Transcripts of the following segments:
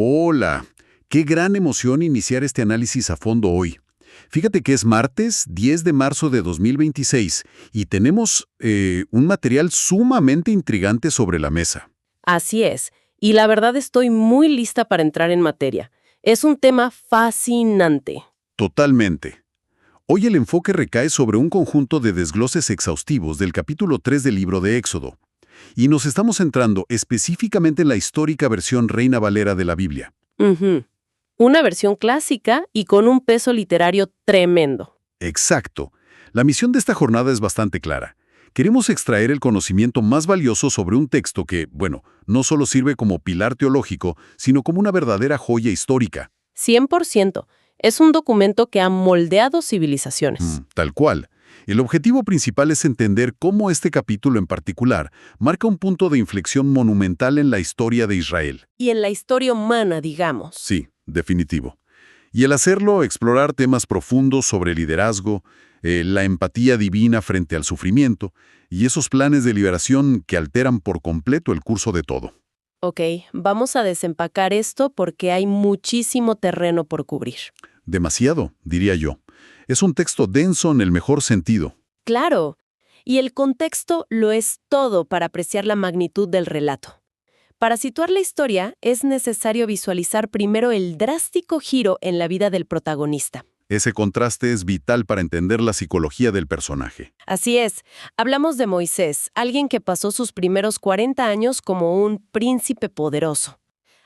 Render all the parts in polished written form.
Hola, qué gran emoción iniciar este análisis a fondo hoy. Fíjate que es martes 10 de marzo de 2026 y tenemos un material sumamente intrigante sobre la mesa. Así es, y la verdad estoy muy lista para entrar en materia. Es un tema fascinante. Totalmente. Hoy el enfoque recae sobre un conjunto de desgloses exhaustivos del capítulo 3 del libro de Éxodo, y nos estamos centrando específicamente en la histórica versión Reina Valera de la Biblia. Ujú. Una versión clásica y con un peso literario tremendo. Exacto. La misión de esta jornada es bastante clara. Queremos extraer el conocimiento más valioso sobre un texto que, bueno, no solo sirve como pilar teológico, sino como una verdadera joya histórica. 100%. Es un documento que ha moldeado civilizaciones. Tal cual. El objetivo principal es entender cómo este capítulo en particular marca un punto de inflexión monumental en la historia de Israel. Y en la historia humana, digamos. Sí, definitivo. Y el hacerlo, explorar temas profundos sobre liderazgo, la empatía divina frente al sufrimiento y esos planes de liberación que alteran por completo el curso de todo. Ok, vamos a desempacar esto porque hay muchísimo terreno por cubrir. Demasiado, diría yo. Es un texto denso en el mejor sentido. Claro, y el contexto lo es todo para apreciar la magnitud del relato. Para situar la historia, es necesario visualizar primero el drástico giro en la vida del protagonista. Ese contraste es vital para entender la psicología del personaje. Así es, hablamos de Moisés, alguien que pasó sus primeros 40 años como un príncipe poderoso.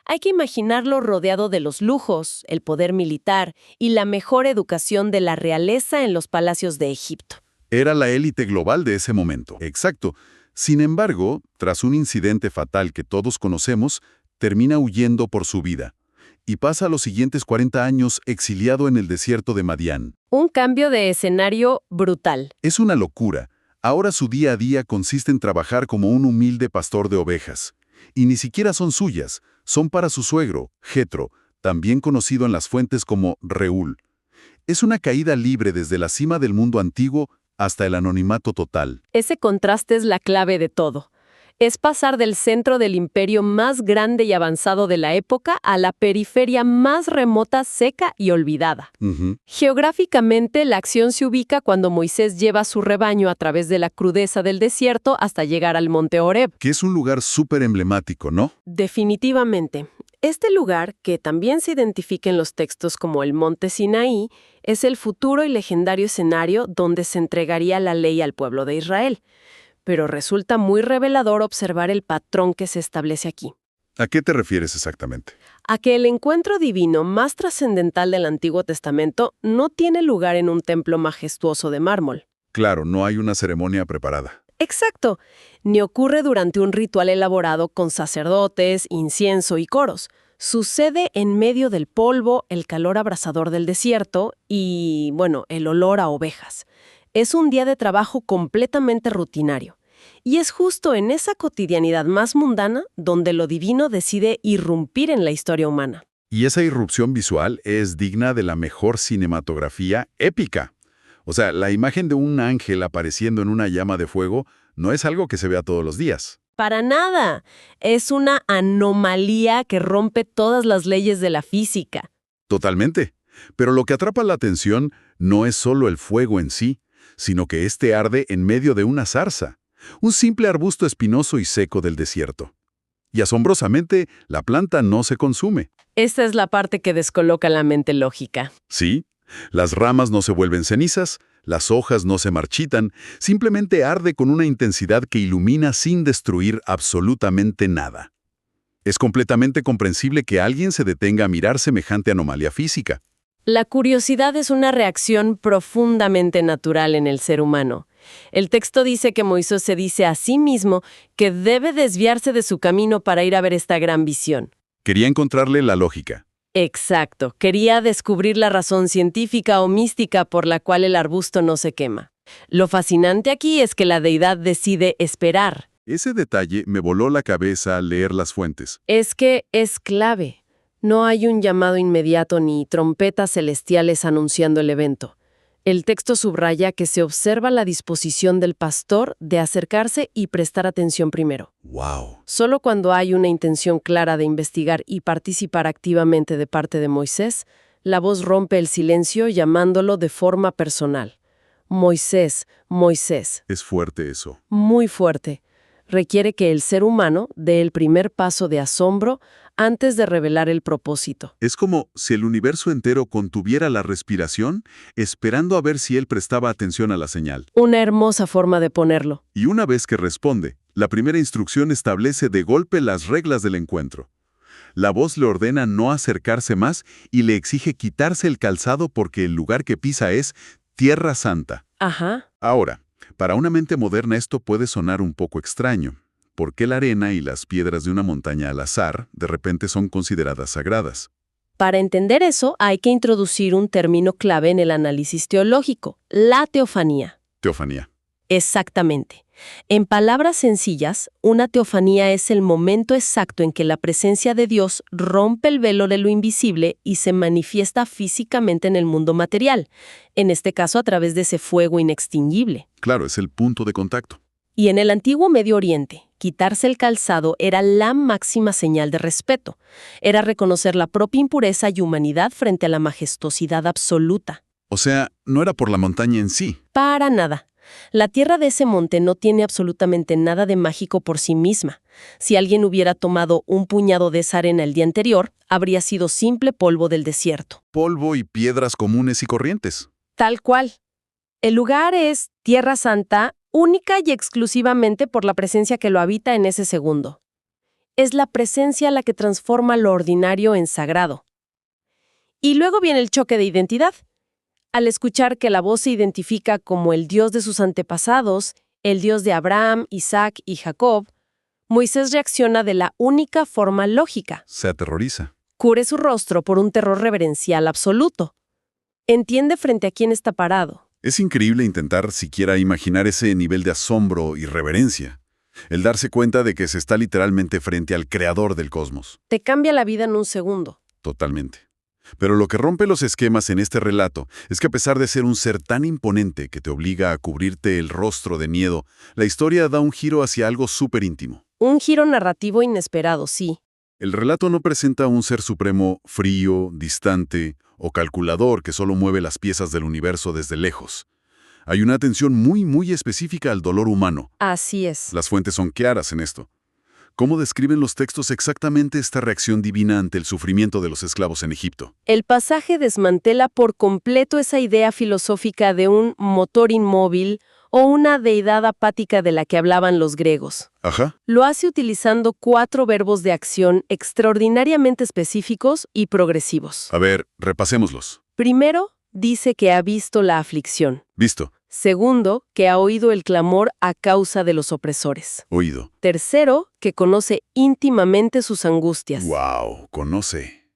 Hay que imaginarlo rodeado de los lujos, el poder militar y la mejor educación de la realeza en los palacios de Egipto. Era la élite global de ese momento. Exacto. Sin embargo, tras un incidente fatal que todos conocemos, termina huyendo por su vida y pasa los siguientes 40 años exiliado en el desierto de Madián. Un cambio de escenario brutal. Es una locura. Ahora su día a día consiste en trabajar como un humilde pastor de ovejas. Y ni siquiera son suyas, son para su suegro, Jetro, también conocido en las fuentes como Reúl. Es una caída libre desde la cima del mundo antiguo hasta el anonimato total. Ese contraste es la clave de todo. Es pasar del centro del imperio más grande y avanzado de la época a la periferia más remota, seca y olvidada. Geográficamente, la acción se ubica cuando Moisés lleva su rebaño a través de la crudeza del desierto hasta llegar al monte Horeb. Que es un lugar súper emblemático, ¿no? Definitivamente. Este lugar, que también se identifica en los textos como el monte Sinaí, es el futuro y legendario escenario donde se entregaría la ley al pueblo de Israel. Pero resulta muy revelador observar el patrón que se establece aquí. ¿A qué te refieres exactamente? A que el encuentro divino más trascendental del Antiguo Testamento no tiene lugar en un templo majestuoso de mármol. Claro, no hay una ceremonia preparada. Exacto, ni ocurre durante un ritual elaborado con sacerdotes, incienso y coros. Sucede en medio del polvo, el calor abrasador del desierto y, bueno, el olor a ovejas. Es un día de trabajo completamente rutinario. Y es justo en esa cotidianidad más mundana donde lo divino decide irrumpir en la historia humana. Y esa irrupción visual es digna de la mejor cinematografía épica. O sea, la imagen de un ángel apareciendo en una llama de fuego no es algo que se vea todos los días. Para nada. Es una anomalía que rompe todas las leyes de la física. Totalmente. Pero lo que atrapa la atención no es solo el fuego en sí, sino que éste arde en medio de una zarza, un simple arbusto espinoso y seco del desierto. Y asombrosamente, la planta no se consume. Esta es la parte que descoloca la mente lógica. Sí, las ramas no se vuelven cenizas, las hojas no se marchitan, simplemente arde con una intensidad que ilumina sin destruir absolutamente nada. Es completamente comprensible que alguien se detenga a mirar semejante anomalía física. La curiosidad es una reacción profundamente natural en el ser humano. El texto dice que Moisés se dice a sí mismo que debe desviarse de su camino para ir a ver esta gran visión. Quería encontrarle la lógica. Exacto, quería descubrir la razón científica o mística por la cual el arbusto no se quema. Lo fascinante aquí es que la deidad decide esperar. Ese detalle me voló la cabeza al leer las fuentes. Es que es clave. No hay un llamado inmediato ni trompetas celestiales anunciando el evento. El texto subraya que se observa la disposición del pastor de acercarse y prestar atención primero. ¡Wow! Solo cuando hay una intención clara de investigar y participar activamente de parte de Moisés, la voz rompe el silencio llamándolo de forma personal. Moisés, Moisés. Es fuerte eso. Muy fuerte. Requiere que el ser humano dé el primer paso de asombro antes de revelar el propósito. Es como si el universo entero contuviera la respiración, esperando a ver si él prestaba atención a la señal. Una hermosa forma de ponerlo. Y una vez que responde, la primera instrucción establece de golpe las reglas del encuentro. La voz le ordena no acercarse más y le exige quitarse el calzado porque el lugar que pisa es Tierra Santa. Ajá. Ahora, para una mente moderna esto puede sonar un poco extraño. ¿Por qué la arena y las piedras de una montaña al azar de repente son consideradas sagradas? Para entender eso, hay que introducir un término clave en el análisis teológico, la teofanía. Teofanía. Exactamente. En palabras sencillas, una teofanía es el momento exacto en que la presencia de Dios rompe el velo de lo invisible y se manifiesta físicamente en el mundo material, en este caso a través de ese fuego inextinguible. Claro, es el punto de contacto. Y en el antiguo Medio Oriente, quitarse el calzado era la máxima señal de respeto. Era reconocer la propia impureza y humanidad frente a la majestuosidad absoluta. O sea, no era por la montaña en sí. Para nada. La tierra de ese monte no tiene absolutamente nada de mágico por sí misma. Si alguien hubiera tomado un puñado de esa arena el día anterior, habría sido simple polvo del desierto. Polvo y piedras comunes y corrientes. Tal cual. El lugar es Tierra Santa, única y exclusivamente por la presencia que lo habita en ese segundo. Es la presencia la que transforma lo ordinario en sagrado. Y luego viene el choque de identidad. Al escuchar que la voz se identifica como el Dios de sus antepasados, el Dios de Abraham, Isaac y Jacob, Moisés reacciona de la única forma lógica. Se aterroriza. Cubre su rostro por un terror reverencial absoluto. Entiende frente a quién está parado. Es increíble intentar siquiera imaginar ese nivel de asombro y reverencia. El darse cuenta de que se está literalmente frente al creador del cosmos. Te cambia la vida en un segundo. Totalmente. Pero lo que rompe los esquemas en este relato es que a pesar de ser un ser tan imponente que te obliga a cubrirte el rostro de miedo, la historia da un giro hacia algo súper íntimo. Un giro narrativo inesperado, sí. El relato no presenta a un ser supremo frío, distante o calculador que solo mueve las piezas del universo desde lejos. Hay una atención muy específica al dolor humano. Así es. Las fuentes son claras en esto. ¿Cómo describen los textos exactamente esta reacción divina ante el sufrimiento de los esclavos en Egipto? El pasaje desmantela por completo esa idea filosófica de un motor inmóvil o una deidad apática de la que hablaban los griegos. Ajá. Lo hace utilizando 4 verbos de acción extraordinariamente específicos y progresivos. A ver, repasémoslos. Primero, dice que ha visto la aflicción. Visto. Segundo, que ha oído el clamor a causa de los opresores. Oído. Tercero, que conoce íntimamente sus angustias. ¡Wow! Conoce.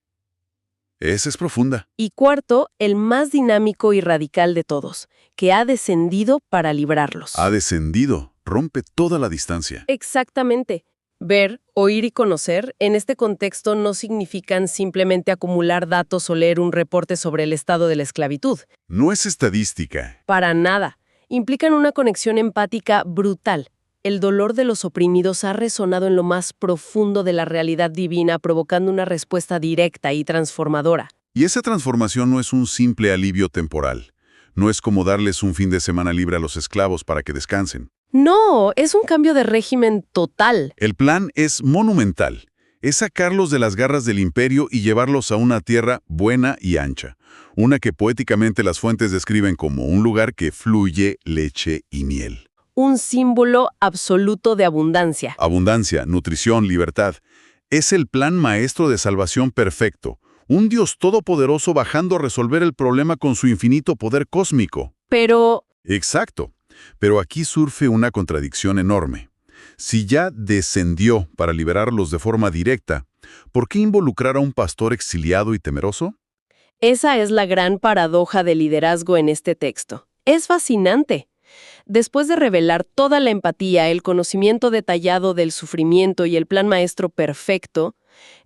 Esa es profunda. Y cuarto, el más dinámico y radical de todos, que ha descendido para librarlos. Ha descendido. Rompe toda la distancia. Exactamente. Ver, oír y conocer, en este contexto no significan simplemente acumular datos o leer un reporte sobre el estado de la esclavitud. No es estadística. Para nada. Implican una conexión empática brutal. El dolor de los oprimidos ha resonado en lo más profundo de la realidad divina, provocando una respuesta directa y transformadora. Y esa transformación no es un simple alivio temporal. No es como darles un fin de semana libre a los esclavos para que descansen. No, es un cambio de régimen total. El plan es monumental. Es sacarlos de las garras del imperio y llevarlos a una tierra buena y ancha. Una que poéticamente las fuentes describen como un lugar que fluye leche y miel. Un símbolo absoluto de abundancia. Abundancia, nutrición, libertad. Es el plan maestro de salvación perfecto. Un Dios todopoderoso bajando a resolver el problema con su infinito poder cósmico. Pero Exacto. Pero aquí surge una contradicción enorme. Si ya descendió para liberarlos de forma directa, ¿por qué involucrar a un pastor exiliado y temeroso? esa es la gran paradoja del liderazgo en este texto. Es fascinante. Después de revelar toda la empatía, el conocimiento detallado del sufrimiento y el plan maestro perfecto,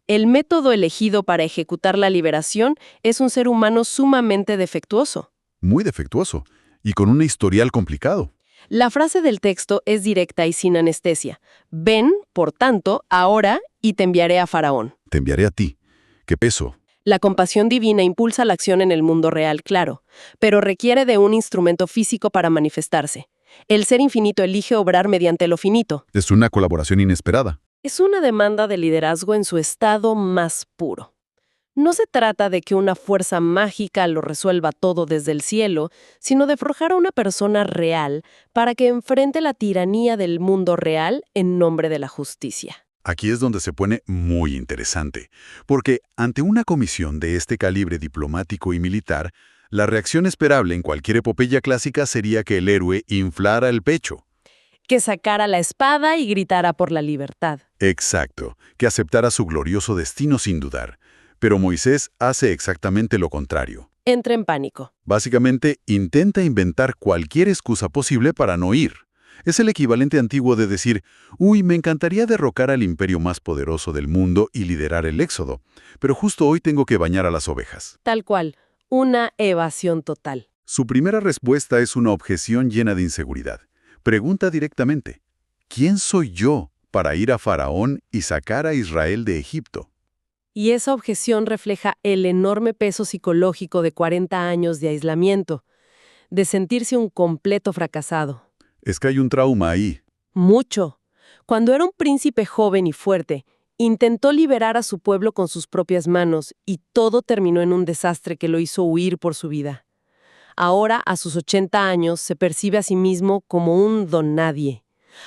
el método elegido para ejecutar la liberación es un ser humano sumamente defectuoso. Muy defectuoso, y con un historial complicado. La frase del texto es directa y sin anestesia. Ven, por tanto, ahora y te enviaré a Faraón. Te enviaré a ti. ¿Qué peso? La compasión divina impulsa la acción en el mundo real, claro, pero requiere de un instrumento físico para manifestarse. El ser infinito elige obrar mediante lo finito. Es una colaboración inesperada. Es una demanda de liderazgo en su estado más puro. No se trata de que una fuerza mágica lo resuelva todo desde el cielo, sino de forjar a una persona real para que enfrente la tiranía del mundo real en nombre de la justicia. Aquí es donde se pone muy interesante, porque ante una comisión de este calibre diplomático y militar, la reacción esperable en cualquier epopeya clásica sería que el héroe inflara el pecho. Que sacara la espada y gritara por la libertad. Exacto, que aceptara su glorioso destino sin dudar. Pero Moisés hace exactamente lo contrario. Entra en pánico. Básicamente, intenta inventar cualquier excusa posible para no ir. Es el equivalente antiguo de decir, uy, me encantaría derrocar al imperio más poderoso del mundo y liderar el éxodo, pero justo hoy tengo que bañar a las ovejas. Tal cual, una evasión total. Su primera respuesta es una objeción llena de inseguridad. Pregunta directamente, ¿quién soy yo para ir a Faraón y sacar a Israel de Egipto? Y esa objeción refleja el enorme peso psicológico de 40 años de aislamiento, de sentirse un completo fracasado. Es que hay un trauma ahí. Mucho. Cuando era un príncipe joven y fuerte, intentó liberar a su pueblo con sus propias manos y todo terminó en un desastre que lo hizo huir por su vida. Ahora, a sus 80 años, se percibe a sí mismo como un don nadie,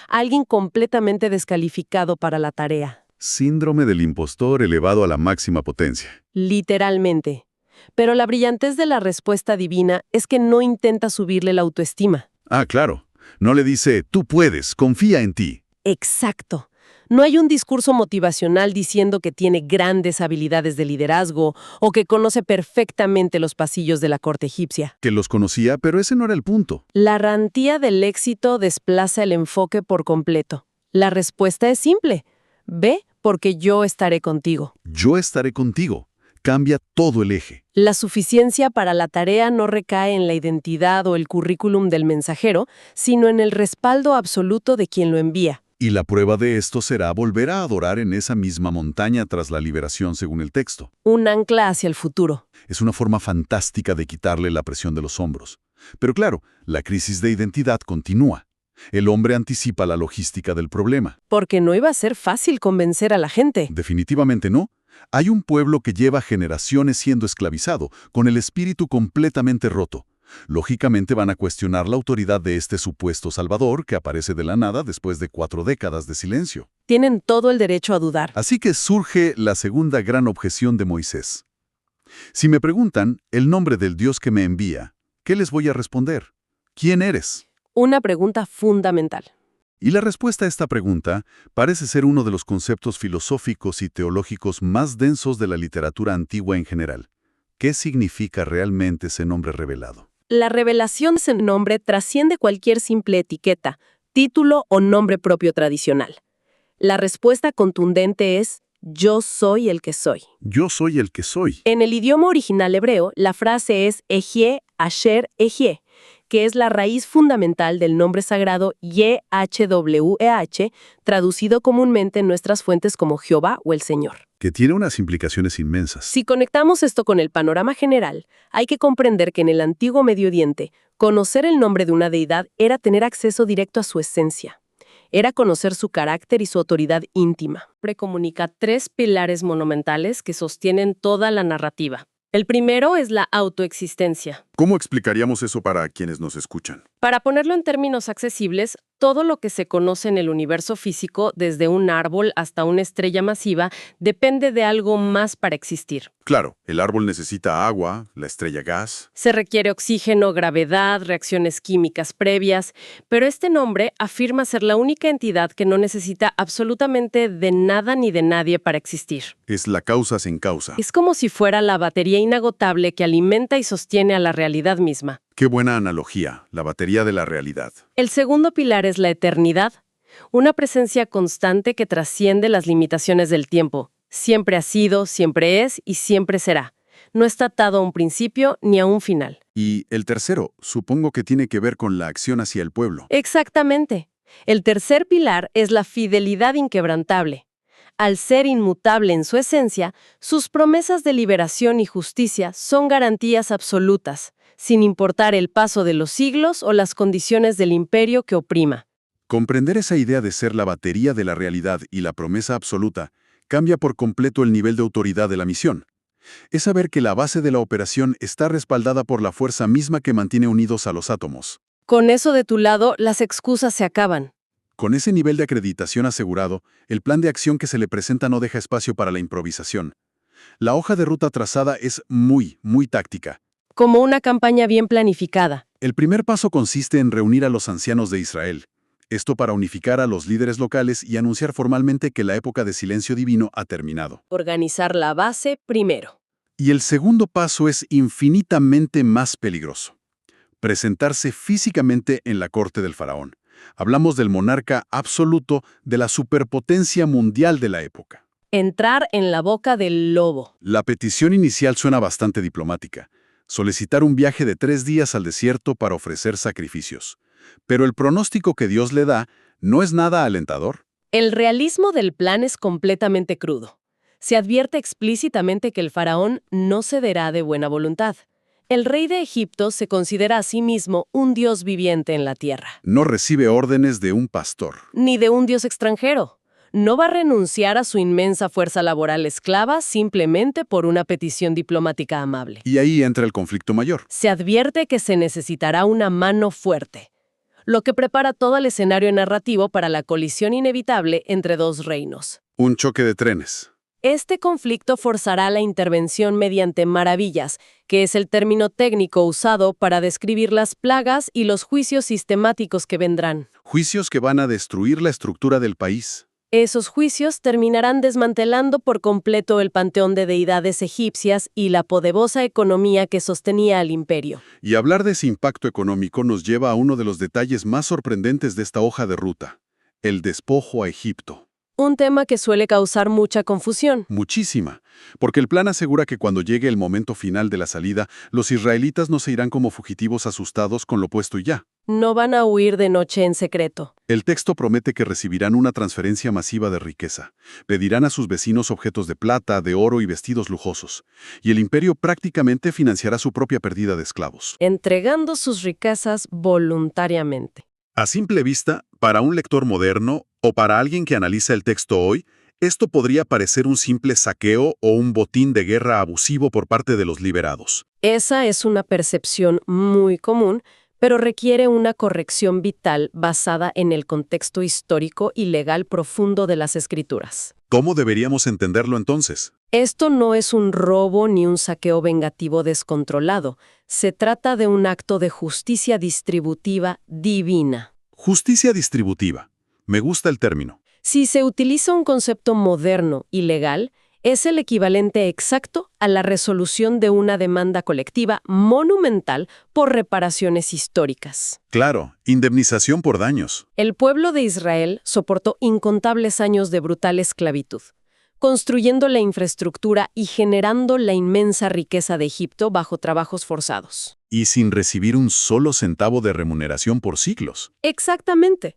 alguien completamente descalificado para la tarea. Síndrome del impostor elevado a la máxima potencia. Literalmente. Pero la brillantez de la respuesta divina es que no intenta subirle la autoestima. Ah, claro. No le dice, tú puedes, confía en ti. Exacto. No hay un discurso motivacional diciendo que tiene grandes habilidades de liderazgo o que conoce perfectamente los pasillos de la corte egipcia. Que los conocía, pero ese no era el punto. La rantía del éxito desplaza el enfoque por completo. La respuesta es simple. Ve, porque yo estaré contigo. Yo estaré contigo. Cambia todo el eje. La suficiencia para la tarea no recae en la identidad o el currículum del mensajero, sino en el respaldo absoluto de quien lo envía. Y la prueba de esto será volver a adorar en esa misma montaña tras la liberación según el texto. Un ancla hacia el futuro. Es una forma fantástica de quitarle la presión de los hombros. Pero claro, la crisis de identidad continúa. El hombre anticipa la logística del problema. Porque no iba a ser fácil convencer a la gente. Definitivamente no. Hay un pueblo que lleva generaciones siendo esclavizado, con el espíritu completamente roto. Lógicamente van a cuestionar la autoridad de este supuesto salvador que aparece de la nada después de 4 décadas de silencio. Tienen todo el derecho a dudar. Así que surge la segunda gran objeción de Moisés. Si me preguntan el nombre del Dios que me envía, ¿qué les voy a responder? ¿Quién eres? Una pregunta fundamental. Y la respuesta a esta pregunta parece ser uno de los conceptos filosóficos y teológicos más densos de la literatura antigua en general. ¿Qué significa realmente ese nombre revelado? La revelación de ese nombre trasciende cualquier simple etiqueta, título o nombre propio tradicional. La respuesta contundente es: yo soy el que soy. Yo soy el que soy. En el idioma original hebreo, la frase es Ejie, Asher, Ejie, que es la raíz fundamental del nombre sagrado YHWH, traducido comúnmente en nuestras fuentes como Jehová o el Señor. Que tiene unas implicaciones inmensas. Si conectamos esto con el panorama general, hay que comprender que en el antiguo Medio Oriente, conocer el nombre de una deidad era tener acceso directo a su esencia. Era conocer su carácter y su autoridad íntima. Precomunica 3 pilares monumentales que sostienen toda la narrativa. El primero es la autoexistencia. ¿Cómo explicaríamos eso para quienes nos escuchan? Para ponerlo en términos accesibles, todo lo que se conoce en el universo físico, desde un árbol hasta una estrella masiva, depende de algo más para existir. Claro, el árbol necesita agua, la estrella gas. Se requiere oxígeno, gravedad, reacciones químicas previas, pero este nombre afirma ser la única entidad que no necesita absolutamente de nada ni de nadie para existir. Es la causa sin causa. Es como si fuera la batería inagotable que alimenta y sostiene a la realidad misma. Qué buena analogía, la batería de la realidad. El segundo pilar es la eternidad, una presencia constante que trasciende las limitaciones del tiempo. Siempre ha sido, siempre es y siempre será. no está atado a un principio ni a un final. Y el tercero, supongo que tiene que ver con la acción hacia el pueblo. Exactamente. El tercer pilar es la fidelidad inquebrantable. Al ser inmutable en su esencia, sus promesas de liberación y justicia son garantías absolutas, sin importar el paso de los siglos o las condiciones del imperio que oprima. Comprender esa idea de ser la batería de la realidad y la promesa absoluta cambia por completo el nivel de autoridad de la misión. Es saber que la base de la operación está respaldada por la fuerza misma que mantiene unidos a los átomos. Con eso de tu lado, las excusas se acaban. Con ese nivel de acreditación asegurado, el plan de acción que se le presenta no deja espacio para la improvisación. La hoja de ruta trazada es muy táctica. Como una campaña bien planificada. El primer paso consiste en reunir a los ancianos de Israel. Esto para unificar a los líderes locales y anunciar formalmente que la época de silencio divino ha terminado. Organizar la base primero. Y el segundo paso es infinitamente más peligroso. Presentarse físicamente en la corte del faraón. Hablamos del monarca absoluto de la superpotencia mundial de la época. Entrar en la boca del lobo. La petición inicial suena bastante diplomática. Solicitar un viaje de 3 días al desierto para ofrecer sacrificios. Pero el pronóstico que Dios le da no es nada alentador. El realismo del plan es completamente crudo. Se advierte explícitamente que el faraón no cederá de buena voluntad. El rey de Egipto se considera a sí mismo un dios viviente en la tierra. No recibe órdenes de un pastor. Ni de un dios extranjero. No va a renunciar a su inmensa fuerza laboral esclava simplemente por una petición diplomática amable. Y ahí entra el conflicto mayor. Se advierte que se necesitará una mano fuerte, lo que prepara todo el escenario narrativo para la colisión inevitable entre dos reinos. Un choque de trenes. Este conflicto forzará la intervención mediante maravillas, que es el término técnico usado para describir las plagas y los juicios sistemáticos que vendrán. Juicios que van a destruir la estructura del país. Esos juicios terminarán desmantelando por completo el panteón de deidades egipcias y la poderosa economía que sostenía al imperio. Y hablar de ese impacto económico nos lleva a uno de los detalles más sorprendentes de esta hoja de ruta: el despojo a Egipto. Un tema que suele causar mucha confusión. Muchísima, porque el plan asegura que cuando llegue el momento final de la salida, los israelitas no se irán como fugitivos asustados con lo puesto y ya. No van a huir de noche en secreto. El texto promete que recibirán una transferencia masiva de riqueza. Pedirán a sus vecinos objetos de plata, de oro y vestidos lujosos. Y el imperio prácticamente financiará su propia pérdida de esclavos. Entregando sus riquezas voluntariamente. A simple vista, para un lector moderno o para alguien que analiza el texto hoy, esto podría parecer un simple saqueo o un botín de guerra abusivo por parte de los liberados. Esa es una percepción muy común, pero requiere una corrección vital basada en el contexto histórico y legal profundo de las Escrituras. ¿Cómo deberíamos entenderlo entonces? Esto no es un robo ni un saqueo vengativo descontrolado. Se trata de un acto de justicia distributiva divina. Justicia distributiva. Me gusta el término. Si se utiliza un concepto moderno y legal, es el equivalente exacto a la resolución de una demanda colectiva monumental por reparaciones históricas. Claro, indemnización por daños. El pueblo de Israel soportó incontables años de brutal esclavitud, construyendo la infraestructura y generando la inmensa riqueza de Egipto bajo trabajos forzados. Y sin recibir un solo centavo de remuneración por siglos. Exactamente.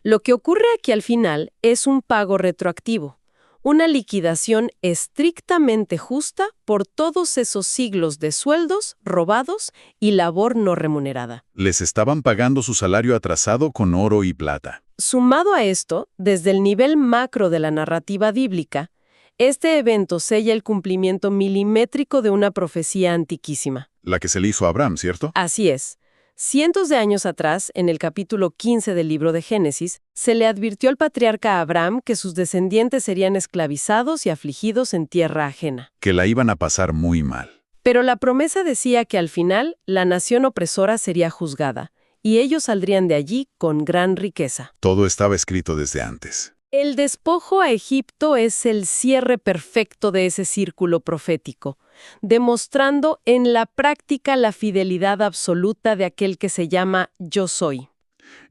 Lo que ocurre aquí al final es un pago retroactivo, una liquidación estrictamente justa por todos esos siglos de sueldos robados y labor no remunerada. Les estaban pagando su salario atrasado con oro y plata. Sumado a esto, desde el nivel macro de la narrativa bíblica, este evento sella el cumplimiento milimétrico de una profecía antiquísima. La que se le hizo a Abraham, ¿cierto? Así es. Cientos de años atrás, en el capítulo 15 del libro de Génesis, se le advirtió al patriarca Abraham que sus descendientes serían esclavizados y afligidos en tierra ajena. Que la iban a pasar muy mal. Pero la promesa decía que al final la nación opresora sería juzgada, y ellos saldrían de allí con gran riqueza. Todo estaba escrito desde antes. El despojo a Egipto es el cierre perfecto de ese círculo profético, demostrando en la práctica la fidelidad absoluta de aquel que se llama Yo Soy.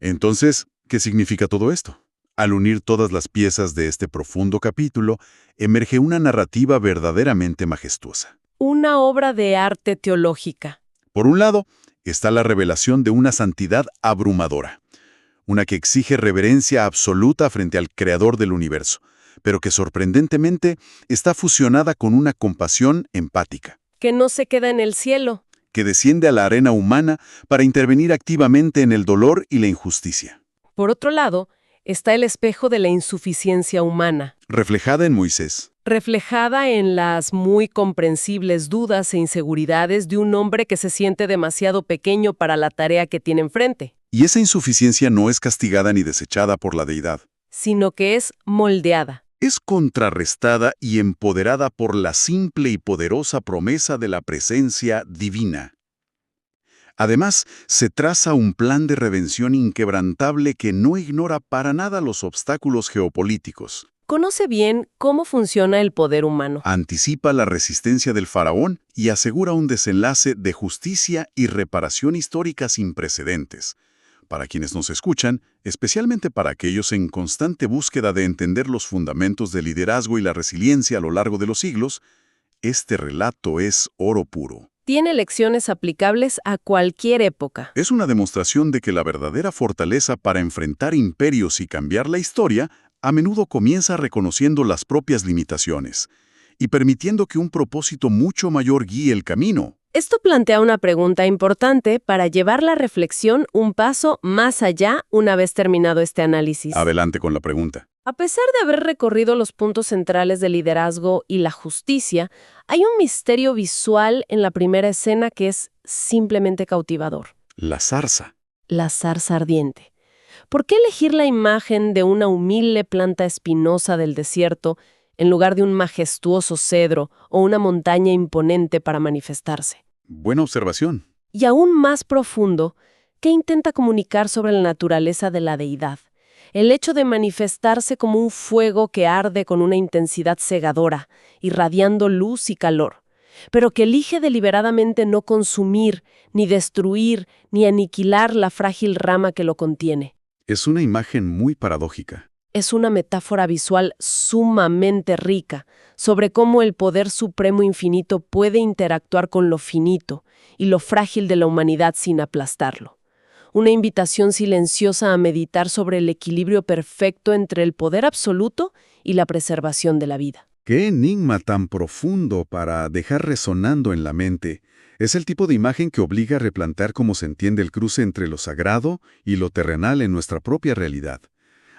Entonces, ¿qué significa todo esto? Al unir todas las piezas de este profundo capítulo, emerge una narrativa verdaderamente majestuosa. Una obra de arte teológica. Por un lado, está la revelación de una santidad abrumadora, una que exige reverencia absoluta frente al Creador del universo, pero que sorprendentemente está fusionada con una compasión empática, Que no se queda en el cielo. que desciende a la arena humana para intervenir activamente en el dolor y la injusticia, Por otro lado, está el espejo de la insuficiencia humana, reflejada en Moisés. reflejada en las muy comprensibles dudas e inseguridades de un hombre que se siente demasiado pequeño para la tarea que tiene enfrente, Y esa insuficiencia no es castigada ni desechada por la deidad. sino que es moldeada. Es contrarrestada y empoderada por la simple y poderosa promesa de la presencia divina. Además, se traza un plan de redención inquebrantable que no ignora para nada los obstáculos geopolíticos. Conoce bien cómo funciona el poder humano. Anticipa la resistencia del faraón y asegura un desenlace de justicia y reparación histórica sin precedentes. Para quienes nos escuchan, especialmente para aquellos en constante búsqueda de entender los fundamentos del liderazgo y la resiliencia a lo largo de los siglos, este relato es oro puro. Tiene lecciones aplicables a cualquier época. Es una demostración de que la verdadera fortaleza para enfrentar imperios y cambiar la historia a menudo comienza reconociendo las propias limitaciones y permitiendo que un propósito mucho mayor guíe el camino. Esto plantea una pregunta importante para llevar la reflexión un paso más allá una vez terminado este análisis. Adelante con la pregunta. A pesar de haber recorrido los puntos centrales del liderazgo y la justicia, hay un misterio visual en la primera escena que es simplemente cautivador. La zarza. La zarza ardiente. ¿Por qué elegir la imagen de una humilde planta espinosa del desierto en lugar de un majestuoso cedro o una montaña imponente para manifestarse? Buena observación. Y aún más profundo, ¿qué intenta comunicar sobre la naturaleza de la deidad? El hecho de manifestarse como un fuego que arde con una intensidad cegadora, irradiando luz y calor, pero que elige deliberadamente no consumir, ni destruir, ni aniquilar la frágil rama que lo contiene. Es una imagen muy paradójica. Es una metáfora visual sumamente rica sobre cómo el poder supremo infinito puede interactuar con lo finito y lo frágil de la humanidad sin aplastarlo. Una invitación silenciosa a meditar sobre el equilibrio perfecto entre el poder absoluto y la preservación de la vida. ¡Qué enigma tan profundo para dejar resonando en la mente! Es el tipo de imagen que obliga a replantear cómo se entiende el cruce entre lo sagrado y lo terrenal en nuestra propia realidad.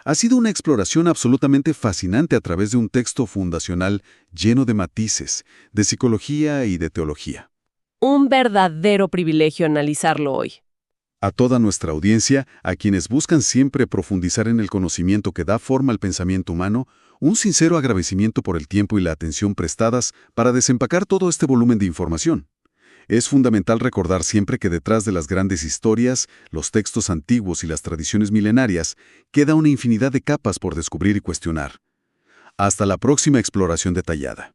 Ha sido una exploración absolutamente fascinante a través de un texto fundacional lleno de matices, de psicología y de teología. Un verdadero privilegio analizarlo hoy. A toda nuestra audiencia, a quienes buscan siempre profundizar en el conocimiento que da forma al pensamiento humano, un sincero agradecimiento por el tiempo y la atención prestadas para desempacar todo este volumen de información. Es fundamental recordar siempre que detrás de las grandes historias, los textos antiguos y las tradiciones milenarias, queda una infinidad de capas por descubrir y cuestionar. Hasta la próxima exploración detallada.